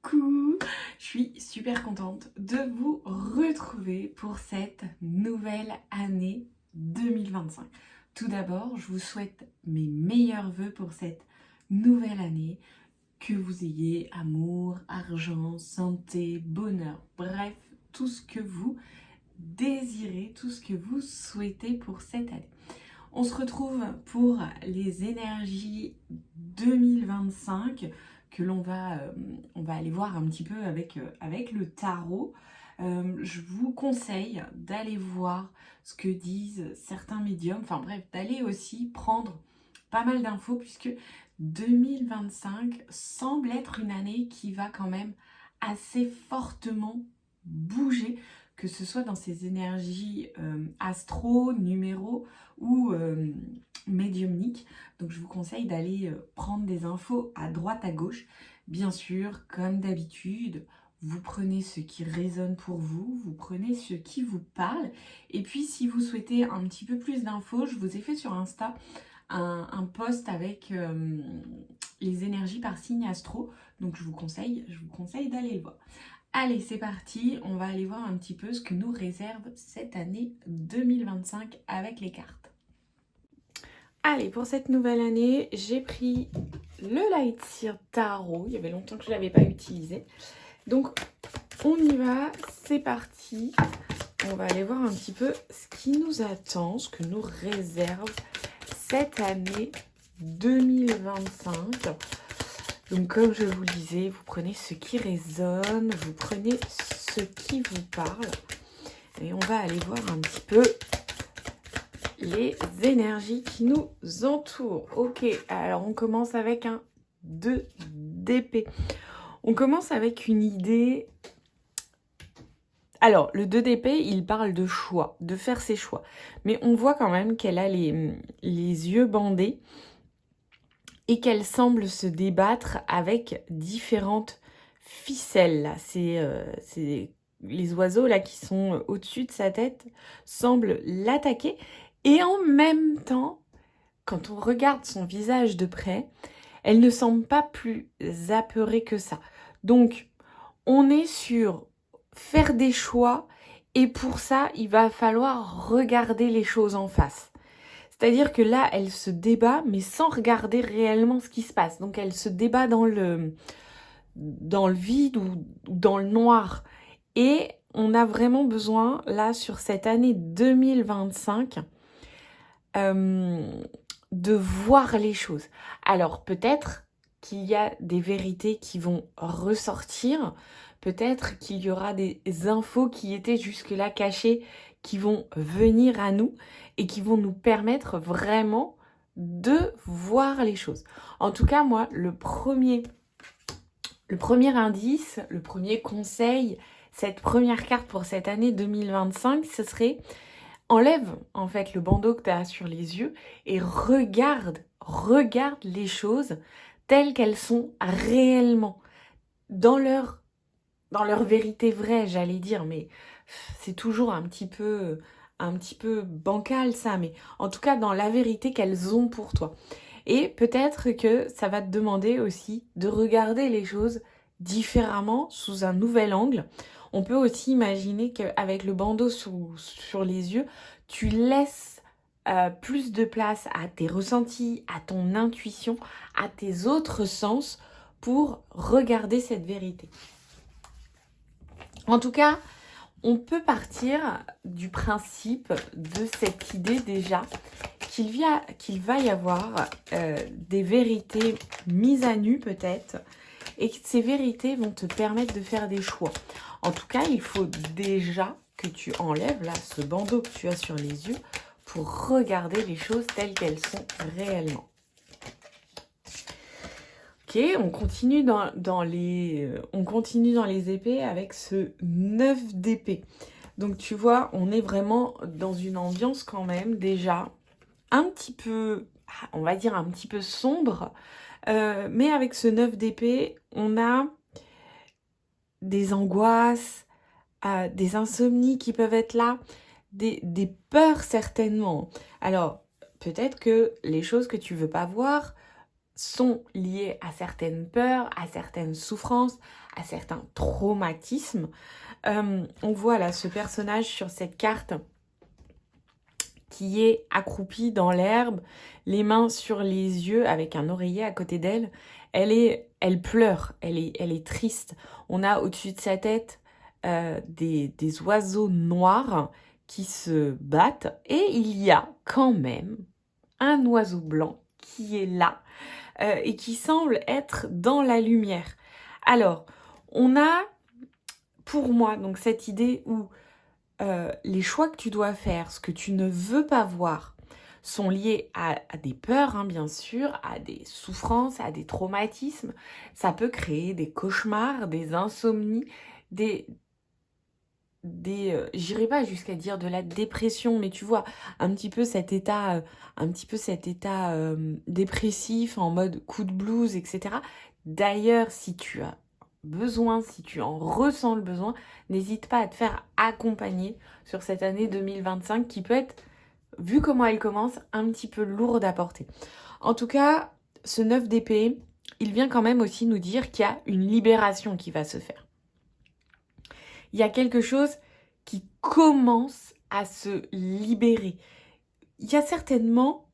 Coucou, je suis super contente de vous retrouver pour cette nouvelle année 2025. Tout d'abord, je vous souhaite mes meilleurs vœux pour cette nouvelle année, que vous ayez amour, argent, santé, bonheur, bref, tout ce que vous désirez, tout ce que vous souhaitez pour cette année. On se retrouve pour les énergies 2025 que on va aller voir un petit peu avec le tarot. Je vous conseille d'aller voir ce que disent certains médiums, enfin bref, d'aller aussi prendre pas mal d'infos puisque 2025 semble être une année qui va quand même assez fortement bouger, que ce soit dans ses énergies astro, numéro ou médiumniques. Donc je vous conseille d'aller prendre des infos à droite à gauche. Bien sûr, comme d'habitude, vous prenez ce qui résonne pour vous, vous prenez ce qui vous parle. Et puis si vous souhaitez un petit peu plus d'infos, je vous ai fait sur Insta un post avec les énergies par signe astro. Donc je vous conseille d'aller le voir. Allez, c'est parti, on va aller voir un petit peu ce que nous réserve cette année 2025 avec les cartes. Allez, pour cette nouvelle année, j'ai pris le Lightseer Tarot. Il y avait longtemps que je ne l'avais pas utilisé. Donc, on y va, c'est parti. On va aller voir un petit peu ce qui nous attend, ce que nous réserve cette année 2025. Donc, comme je vous le disais, vous prenez ce qui résonne, vous prenez ce qui vous parle. Et on va aller voir un petit peu les énergies qui nous entourent. Ok, alors on commence avec un 2 d'épée. On commence avec une idée. Alors, le 2 d'épée, il parle de choix, de faire ses choix. Mais on voit quand même qu'elle a les yeux bandés et qu'elle semble se débattre avec différentes ficelles. Là. C'est les oiseaux là qui sont au-dessus de sa tête semblent l'attaquer. Et en même temps, quand on regarde son visage de près, elle ne semble pas plus apeurée que ça. Donc, on est sur faire des choix et pour ça, il va falloir regarder les choses en face. C'est-à-dire que là, elle se débat, mais sans regarder réellement ce qui se passe. Donc, elle se débat dans le vide ou dans le noir. Et on a vraiment besoin, là, sur cette année 2025, de voir les choses. Alors, peut-être qu'il y a des vérités qui vont ressortir. Peut-être qu'il y aura des infos qui étaient jusque-là cachées qui vont venir à nous et qui vont nous permettre vraiment de voir les choses. En tout cas, moi, le premier indice, le premier conseil, cette première carte pour cette année 2025, ce serait enlève en fait le bandeau que tu as sur les yeux et regarde les choses telles qu'elles sont réellement, dans leur vérité vraie, j'allais dire, mais c'est toujours un petit peu bancal ça, mais en tout cas dans la vérité qu'elles ont pour toi. Et peut-être que ça va te demander aussi de regarder les choses différemment, sous un nouvel angle. On peut aussi imaginer qu'avec le bandeau sur les yeux, tu laisses plus de place à tes ressentis, à ton intuition, à tes autres sens pour regarder cette vérité. En tout cas, on peut partir du principe de cette idée déjà qu'il va y avoir des vérités mises à nu peut-être et que ces vérités vont te permettre de faire des choix. En tout cas, il faut déjà que tu enlèves là ce bandeau que tu as sur les yeux pour regarder les choses telles qu'elles sont réellement. Ok, on continue dans les épées avec ce 9 d'épée. Donc tu vois, on est vraiment dans une ambiance quand même déjà un petit peu, on va dire un petit peu sombre. Mais avec ce 9 d'épée, on a des angoisses, des insomnies qui peuvent être là, des peurs certainement. Alors, peut-être que les choses que tu veux pas voir sont liées à certaines peurs, à certaines souffrances, à certains traumatismes. On voit là ce personnage sur cette carte qui est accroupie dans l'herbe, les mains sur les yeux avec un oreiller à côté d'elle. Elle pleure, elle est triste. On a au-dessus de sa tête des oiseaux noirs qui se battent et il y a quand même un oiseau blanc qui est là et qui semble être dans la lumière. Alors, on a pour moi donc cette idée où les choix que tu dois faire, ce que tu ne veux pas voir, sont liés à des peurs, hein, bien sûr, à des souffrances, à des traumatismes. Ça peut créer des cauchemars, des insomnies, j'irai pas jusqu'à dire de la dépression, mais tu vois, un petit peu cet état dépressif en mode coup de blues, etc. D'ailleurs, si tu as besoin, si tu en ressens le besoin, n'hésite pas à te faire accompagner sur cette année 2025 qui peut être, vu comment elle commence, un petit peu lourde à porter. En tout cas, ce 9 d'épée, il vient quand même aussi nous dire qu'il y a une libération qui va se faire. Il y a quelque chose qui commence à se libérer. Il y a certainement,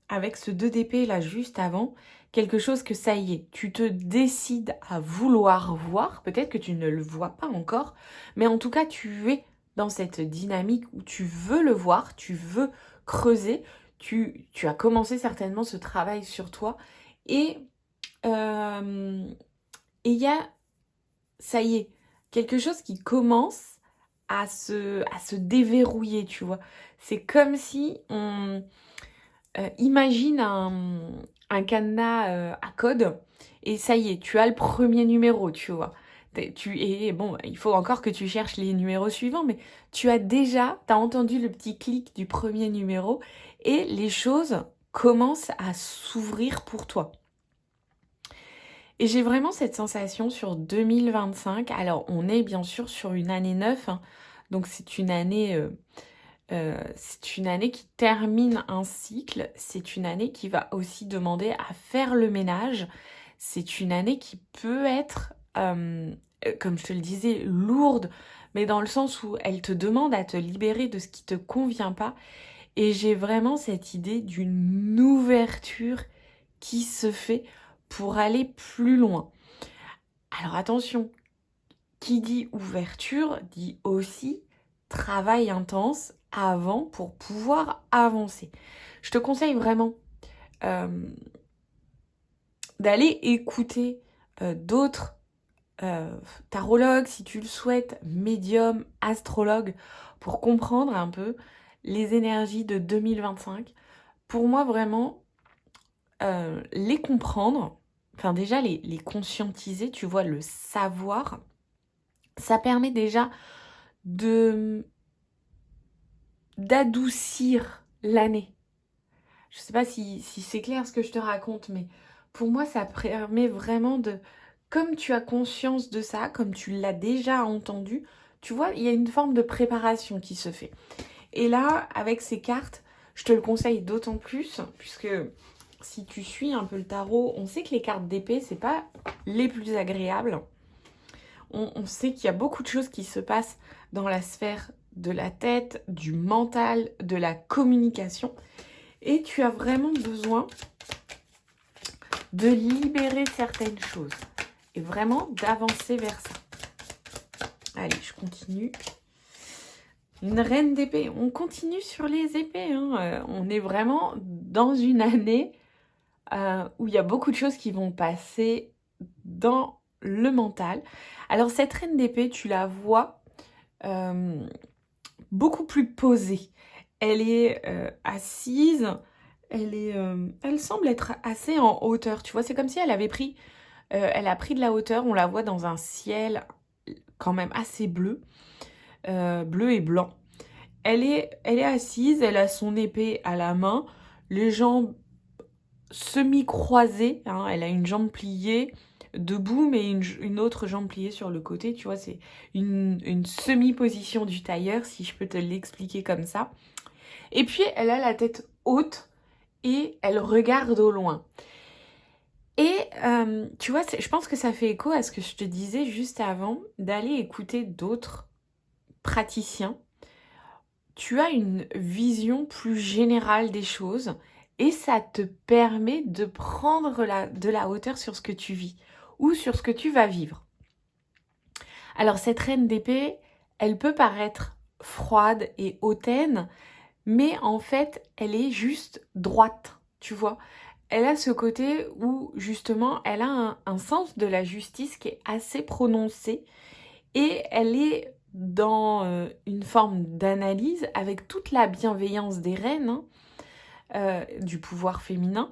avec ce 2 d'épée là juste avant, quelque chose que ça y est, tu te décides à vouloir voir, peut-être que tu ne le vois pas encore, mais en tout cas tu es dans cette dynamique où tu veux le voir, tu veux creuser, tu as commencé certainement ce travail sur toi et il y a, ça y est, quelque chose qui commence à se déverrouiller, tu vois. C'est comme si on imagine un cadenas à code et ça y est, tu as le premier numéro, tu vois. Et bon, il faut encore que tu cherches les numéros suivants, mais tu as entendu le petit clic du premier numéro et les choses commencent à s'ouvrir pour toi. Et j'ai vraiment cette sensation sur 2025. Alors, on est bien sûr sur une année 9, hein, donc c'est une année qui termine un cycle. C'est une année qui va aussi demander à faire le ménage. C'est une année qui peut être, comme je te le disais, lourde, mais dans le sens où elle te demande à te libérer de ce qui te convient pas. Et j'ai vraiment cette idée d'une ouverture qui se fait pour aller plus loin. Alors attention, qui dit ouverture dit aussi travail intense avant pour pouvoir avancer. Je te conseille vraiment d'aller écouter d'autres tarologues, si tu le souhaites, médiums, astrologues, pour comprendre un peu les énergies de 2025. Pour moi, vraiment, les comprendre, enfin déjà les conscientiser, tu vois, le savoir, ça permet déjà d'adoucir l'année. Je sais pas si c'est clair ce que je te raconte, mais pour moi, ça permet vraiment de... Comme tu as conscience de ça, comme tu l'as déjà entendu, tu vois, il y a une forme de préparation qui se fait. Et là, avec ces cartes, je te le conseille d'autant plus, puisque si tu suis un peu le tarot, on sait que les cartes d'épée, c'est pas les plus agréables. On sait qu'il y a beaucoup de choses qui se passent dans la sphère de la tête, du mental, de la communication. Et tu as vraiment besoin de libérer certaines choses et vraiment d'avancer vers ça. Allez, je continue. Une reine d'épée. On continue sur les épées. Hein. On est vraiment dans une année où il y a beaucoup de choses qui vont passer dans le mental. Alors cette reine d'épée, tu la vois beaucoup plus posée. Elle est assise, elle semble être assez en hauteur. Tu vois, c'est comme si elle a pris de la hauteur. On la voit dans un ciel quand même assez bleu et blanc. Elle est assise, elle a son épée à la main, les jambes semi-croisées, hein, elle a une jambe pliée debout, mais une autre jambe pliée sur le côté, tu vois, c'est une semi-position du tailleur, si je peux te l'expliquer comme ça. Et puis, elle a la tête haute et elle regarde au loin. Et tu vois, je pense que ça fait écho à ce que je te disais juste avant, d'aller écouter d'autres praticiens. Tu as une vision plus générale des choses et ça te permet de prendre de la hauteur sur ce que tu vis ou sur ce que tu vas vivre. Alors cette reine d'épée, elle peut paraître froide et hautaine, mais en fait, elle est juste droite, tu vois. Elle a ce côté où justement, elle a un sens de la justice qui est assez prononcé et elle est dans une forme d'analyse avec toute la bienveillance des reines, hein, du pouvoir féminin,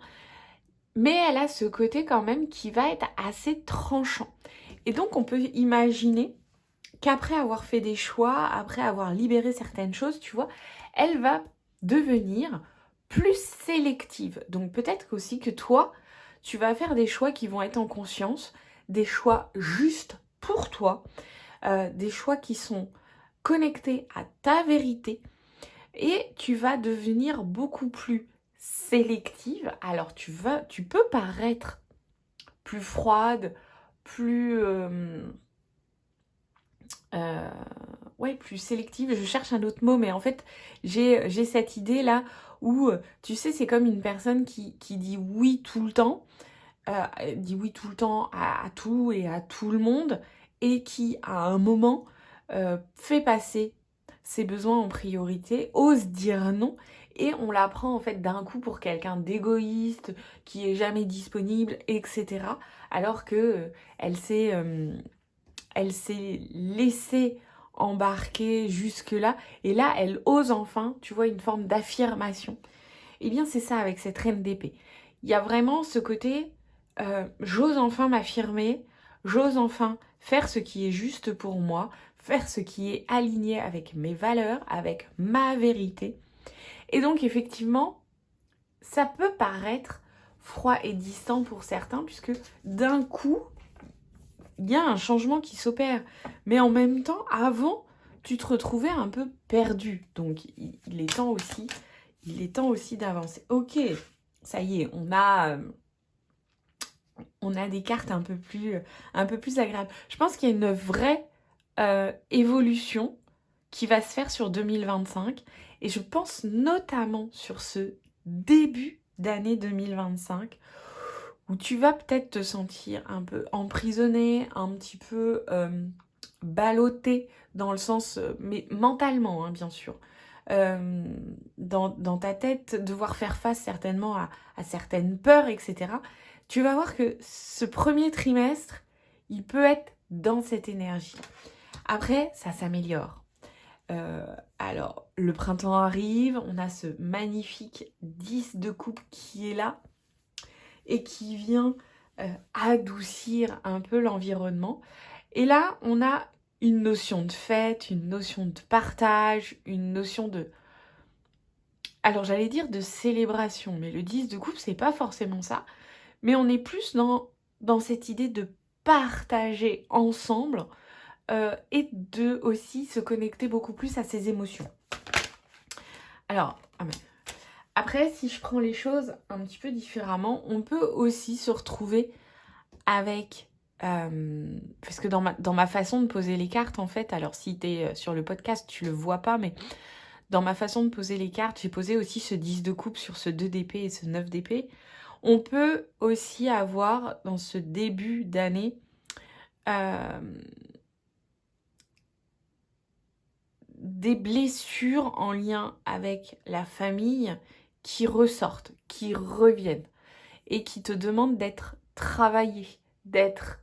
mais elle a ce côté quand même qui va être assez tranchant. Et donc on peut imaginer qu'après avoir fait des choix, après avoir libéré certaines choses, tu vois, elle va devenir plus sélective. Donc peut-être aussi que toi, tu vas faire des choix qui vont être en conscience, des choix justes pour toi, des choix qui sont connectés à ta vérité et tu vas devenir beaucoup plus sélective. Alors tu peux paraître plus froide, plus ouais, plus sélective. Je cherche un autre mot, mais en fait j'ai cette idée là où tu sais, c'est comme une personne qui dit oui tout le temps, dit oui tout le temps à tout et à tout le monde, et qui à un moment fait passer ses besoins en priorité, ose dire non, et on la prend en fait d'un coup pour quelqu'un d'égoïste, qui est jamais disponible, etc. Alors que elle s'est laissée embarquer jusque-là, et là elle ose enfin, tu vois, une forme d'affirmation. Eh bien c'est ça avec cette reine d'épée. Il y a vraiment ce côté, j'ose enfin m'affirmer, j'ose enfin faire ce qui est juste pour moi, faire ce qui est aligné avec mes valeurs, avec ma vérité. Et donc effectivement, ça peut paraître froid et distant pour certains, puisque d'un coup, il y a un changement qui s'opère. Mais en même temps, avant, tu te retrouvais un peu perdu. Donc il est temps aussi d'avancer. Ok, ça y est, on a des cartes un peu plus agréables. Je pense qu'il y a une vraie évolution qui va se faire sur 2025. Et je pense notamment sur ce début d'année 2025 où tu vas peut-être te sentir un peu emprisonné, un petit peu ballotté dans le sens, mais mentalement, hein, bien sûr. Dans ta tête, devoir faire face certainement à certaines peurs, etc. Tu vas voir que ce premier trimestre, il peut être dans cette énergie. Après, ça s'améliore. Alors, le printemps arrive, on a ce magnifique 10 de coupe qui est là et qui vient adoucir un peu l'environnement. Et là, on a une notion de fête, une notion de partage, une notion de... Alors j'allais dire de célébration, mais le 10 de coupe, c'est pas forcément ça. Mais on est plus dans cette idée de partager ensemble et de aussi se connecter beaucoup plus à ses émotions. Alors, après, si je prends les choses un petit peu différemment, on peut aussi se retrouver avec... parce que dans ma façon de poser les cartes, en fait, alors si tu es sur le podcast, tu le vois pas, mais dans ma façon de poser les cartes, j'ai posé aussi ce 10 de coupe sur ce 2 d'épée et ce 9 d'épée. On peut aussi avoir, dans ce début d'année, des blessures en lien avec la famille qui ressortent, qui reviennent et qui te demandent d'être travaillé, d'être...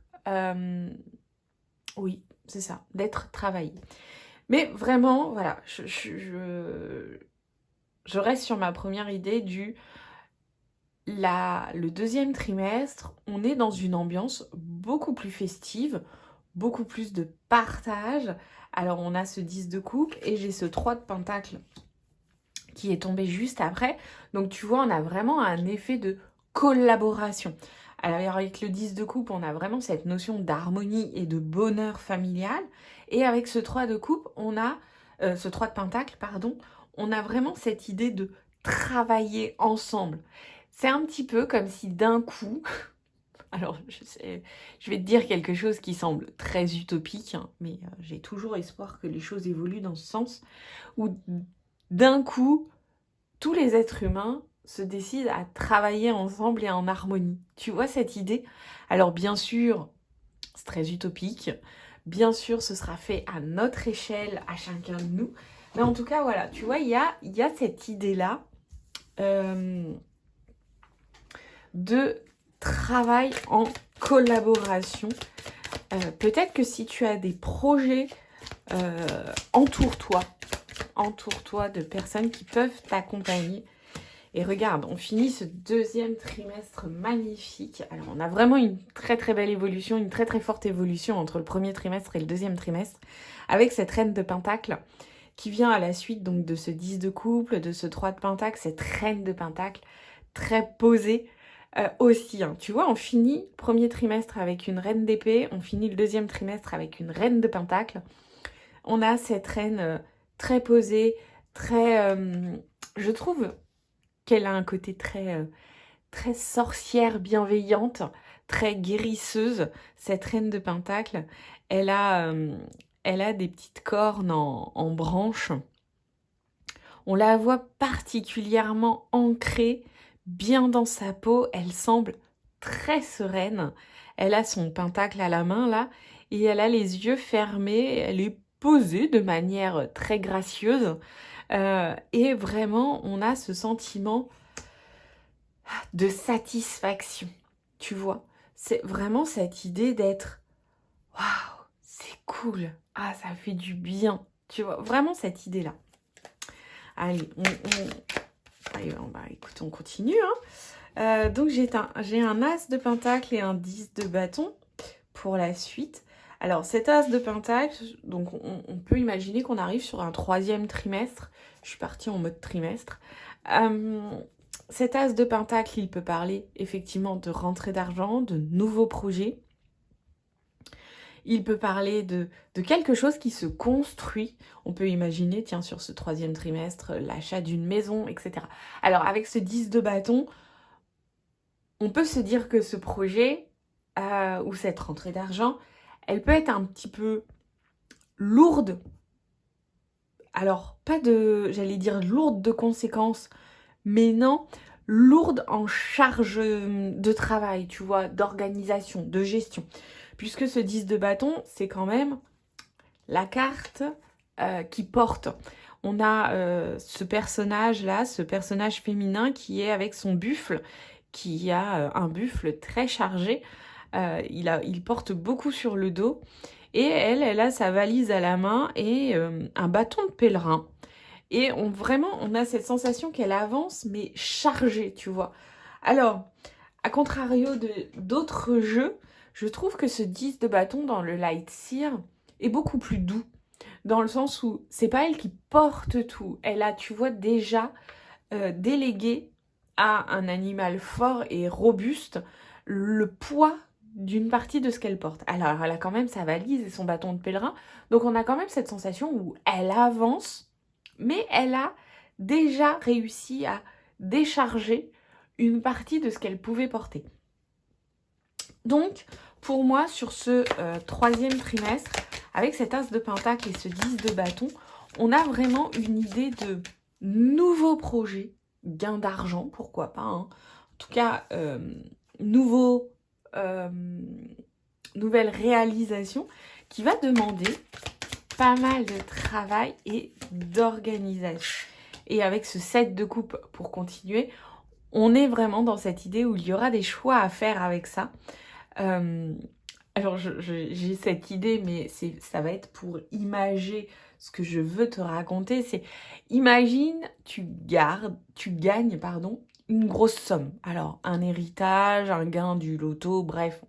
oui, c'est ça, d'être travaillé. Mais vraiment, voilà, je reste sur ma première idée le deuxième trimestre, on est dans une ambiance beaucoup plus festive, beaucoup plus de partage. Alors on a ce 10 de coupe et j'ai ce 3 de pentacle qui est tombé juste après. Donc tu vois, on a vraiment un effet de collaboration. Alors avec le 10 de coupe, on a vraiment cette notion d'harmonie et de bonheur familial. Et avec ce 3 de coupe, on a ce 3 de pentacle, pardon, on a vraiment cette idée de travailler ensemble. C'est un petit peu comme si d'un coup, Alors, je vais te dire quelque chose qui semble très utopique, hein, mais j'ai toujours espoir que les choses évoluent dans ce sens, où d'un coup, tous les êtres humains se décident à travailler ensemble et en harmonie. Tu vois cette idée? Alors bien sûr, c'est très utopique. Bien sûr, ce sera fait à notre échelle, à chacun de nous. Mais en tout cas, voilà, tu vois, il y a cette idée-là de travail en collaboration. Peut-être que si tu as des projets, entoure-toi de personnes qui peuvent t'accompagner. Et regarde, on finit ce deuxième trimestre magnifique. Alors, on a vraiment une très très belle évolution, une très très forte évolution entre le premier trimestre et le deuxième trimestre, avec cette reine de Pentacle qui vient à la suite donc de ce 10 de couple, de ce 3 de Pentacle, cette reine de Pentacle très posée aussi. Hein. Tu vois, on finit le premier trimestre avec une reine d'épée, on finit le deuxième trimestre avec une reine de Pentacle. On a cette reine très posée, très... je trouve qu'elle a un côté très, très sorcière bienveillante, très guérisseuse. Cette reine de Pentacle, elle a des petites cornes en branches. On la voit particulièrement ancrée, bien dans sa peau. Elle semble très sereine. Elle a son pentacle à la main, là, et elle a les yeux fermés. Elle est posée de manière très gracieuse. Et vraiment, on a ce sentiment de satisfaction, tu vois. C'est vraiment cette idée d'être « Waouh, c'est cool, ah, ça fait du bien », tu vois. Vraiment cette idée-là. Allez, écoute, on continue. Hein. Donc, j'ai un as de pentacle et un 10 de bâton pour la suite. Alors, cet as de pentacle, donc on peut imaginer qu'on arrive sur un troisième trimestre. Je suis partie en mode trimestre. Cet as de pentacle, il peut parler effectivement de rentrée d'argent, de nouveaux projets. Il peut parler de quelque chose qui se construit. On peut imaginer, tiens, sur ce troisième trimestre, l'achat d'une maison, etc. Alors, avec ce 10 de bâton, on peut se dire que ce projet ou cette rentrée d'argent, elle peut être un petit peu lourde. Alors, j'allais dire lourde de conséquences, mais non, lourde en charge de travail, tu vois, d'organisation, de gestion. Puisque ce 10 de bâton, c'est quand même la carte qui porte. On a ce personnage-là, ce personnage féminin qui est avec son buffle, qui a un buffle très chargé. Il porte beaucoup sur le dos. Et elle a sa valise à la main et un bâton de pèlerin. Et on a cette sensation qu'elle avance, mais chargée, tu vois. Alors, à contrario d'autres jeux, je trouve que ce 10 de bâton dans le Light Seer est beaucoup plus doux. Dans le sens où c'est pas elle qui porte tout. Elle a, tu vois, déjà délégué à un animal fort et robuste le poids d'une partie de ce qu'elle porte. Alors, elle a quand même sa valise et son bâton de pèlerin. Donc, on a quand même cette sensation où elle avance, mais elle a déjà réussi à décharger une partie de ce qu'elle pouvait porter. Donc, pour moi, sur ce troisième trimestre, avec cet as de pentacle et ce 10 de bâton, on a vraiment une idée de nouveaux projets, gain d'argent, pourquoi pas. Hein. En tout cas, nouvelle réalisation qui va demander pas mal de travail et d'organisation. Et avec ce 7 de coupe pour continuer, on est vraiment dans cette idée où il y aura des choix à faire avec ça. Alors, j'ai cette idée, mais ça va être pour imager ce que je veux te raconter. C'est, imagine, tu gagnes, une grosse somme. Alors, un héritage, un gain du loto, bref.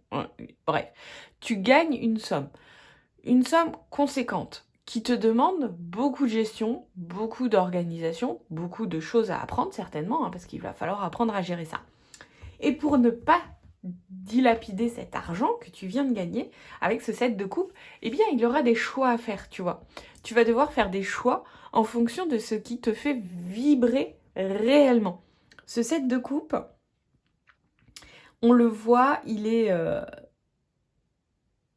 Tu gagnes une somme conséquente qui te demande beaucoup de gestion, beaucoup d'organisation, beaucoup de choses à apprendre certainement, hein, parce qu'il va falloir apprendre à gérer ça. Et pour ne pas dilapider cet argent que tu viens de gagner avec ce 7 de coupe, eh bien, il y aura des choix à faire, tu vois. Tu vas devoir faire des choix en fonction de ce qui te fait vibrer réellement. Ce 7 de coupe, On le voit, il est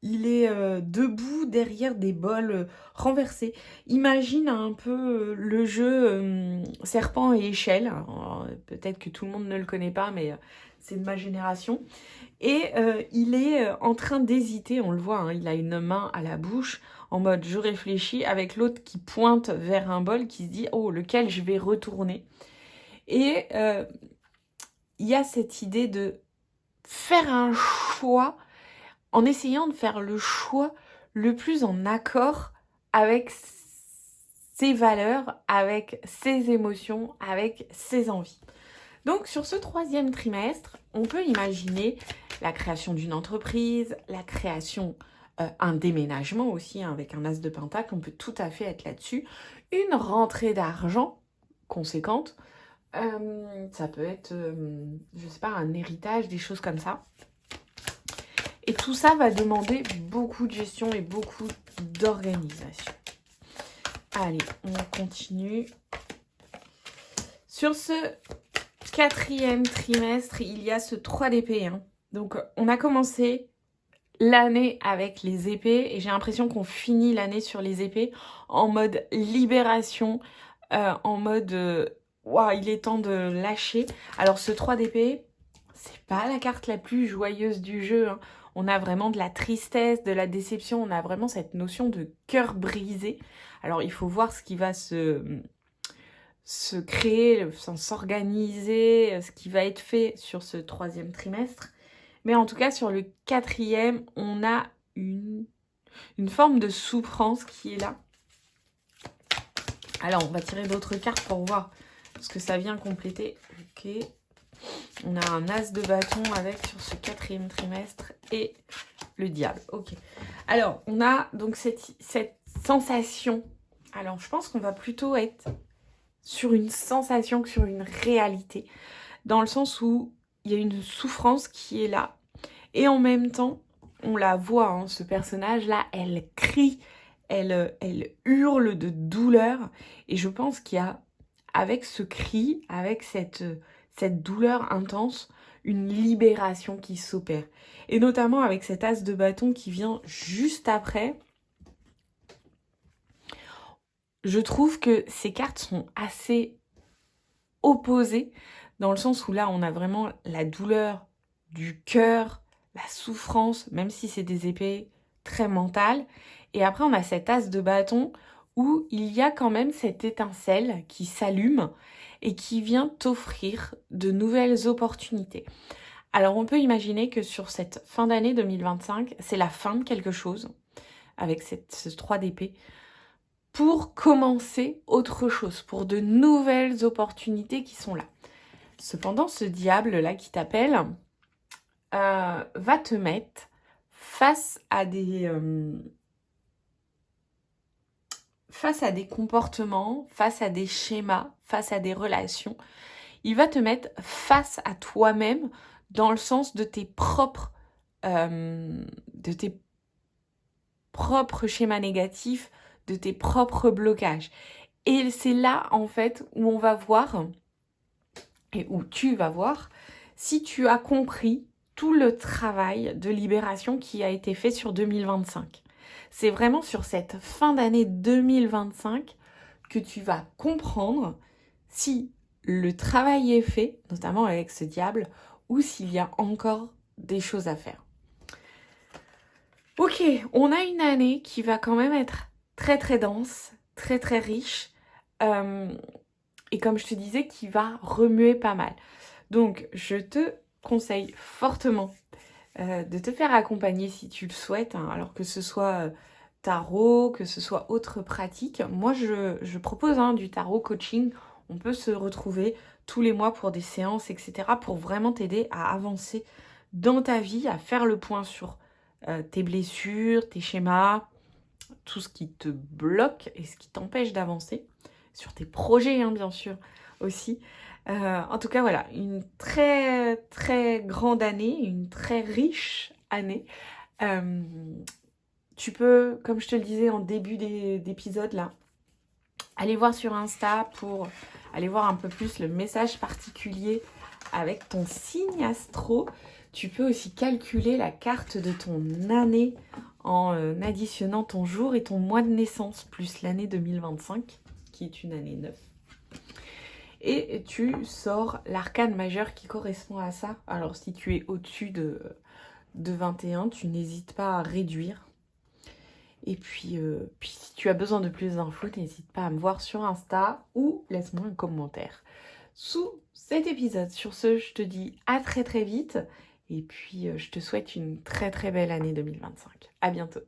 debout derrière des bols renversés. Imagine un peu le jeu Serpent et Échelle. Alors, peut-être que tout le monde ne le connaît pas, mais c'est de ma génération. Et il est en train d'hésiter, on le voit, hein, il a une main à la bouche, en mode je réfléchis, avec l'autre qui pointe vers un bol, qui se dit « Oh, lequel je vais retourner ?» Et il y a cette idée de faire un choix en essayant de faire le choix le plus en accord avec ses valeurs, avec ses émotions, avec ses envies. Donc sur ce 3e trimestre, on peut imaginer la création d'une entreprise, la création, un déménagement aussi, hein, avec un as de pentacle, on peut tout à fait être là-dessus, une rentrée d'argent conséquente, ça peut être, je sais pas, un héritage, des choses comme ça. Et tout ça va demander beaucoup de gestion et beaucoup d'organisation. Allez, on continue. Sur ce 4e trimestre, il y a ce 3 d'épée. Hein. Donc, on a commencé l'année avec les épées et j'ai l'impression qu'on finit l'année sur les épées en mode libération, en mode waouh, il est temps de lâcher. Alors, ce 3 d'épée, c'est pas la carte la plus joyeuse du jeu. Hein. On a vraiment de la tristesse, de la déception, on a vraiment cette notion de cœur brisé. Alors, il faut voir ce qui va se créer, s'organiser, ce qui va être fait sur ce 3e trimestre. Mais en tout cas, sur le 4e, on a une forme de souffrance qui est là. Alors, on va tirer d'autres cartes pour voir ce que ça vient compléter. Ok. On a un as de bâton avec sur ce 4e trimestre et le diable. Ok. Alors, on a donc cette sensation. Alors, je pense qu'on va plutôt être sur une sensation que sur une réalité. Dans le sens où il y a une souffrance qui est là. Et en même temps, on la voit, hein, ce personnage-là, elle crie, elle hurle de douleur. Et je pense qu'il y a, avec ce cri, avec cette douleur intense, une libération qui s'opère. Et notamment avec cet as de bâton qui vient juste après. Je trouve que ces cartes sont assez opposées, dans le sens où là, on a vraiment la douleur du cœur, la souffrance, même si c'est des épées très mentales. Et après, on a cet as de bâton où il y a quand même cette étincelle qui s'allume et qui vient t'offrir de nouvelles opportunités. Alors, on peut imaginer que sur cette fin d'année 2025, c'est la fin de quelque chose, avec ce 3 d'épée, pour commencer autre chose, pour de nouvelles opportunités qui sont là. Cependant, ce diable-là qui t'appelle va te mettre face à des comportements, face à des schémas, face à des relations. Il va te mettre face à toi-même dans le sens de tes propres schémas négatifs, de tes propres blocages. Et c'est là, en fait, où on va voir, et où tu vas voir, si tu as compris tout le travail de libération qui a été fait sur 2025. C'est vraiment sur cette fin d'année 2025 que tu vas comprendre si le travail est fait, notamment avec ce diable, ou s'il y a encore des choses à faire. Ok, on a une année qui va quand même être très très dense, très très riche, et comme je te disais, qui va remuer pas mal. Donc, je te conseille fortement de te faire accompagner si tu le souhaites, hein, alors que ce soit tarot, que ce soit autre pratique. Moi, je propose du tarot coaching. On peut se retrouver tous les mois pour des séances, etc., pour vraiment t'aider à avancer dans ta vie, à faire le point sur tes blessures, tes schémas, tout ce qui te bloque et ce qui t'empêche d'avancer, sur tes projets, bien sûr, aussi. En tout cas, voilà, une très, très grande année, une très riche année. Tu peux, comme je te le disais en début d'épisode, là, aller voir sur Insta pour aller voir un peu plus le message particulier avec ton signe astro. Tu peux aussi calculer la carte de ton année en additionnant ton jour et ton mois de naissance, plus l'année 2025, qui est une année 9. Et tu sors l'arcane majeur qui correspond à ça. Alors si tu es au-dessus de 21, tu n'hésites pas à réduire. Et puis si tu as besoin de plus d'infos, n'hésite pas à me voir sur Insta ou laisse-moi un commentaire sous cet épisode. Sur ce, je te dis à très très vite. Et puis je te souhaite une très très belle année 2025. À bientôt.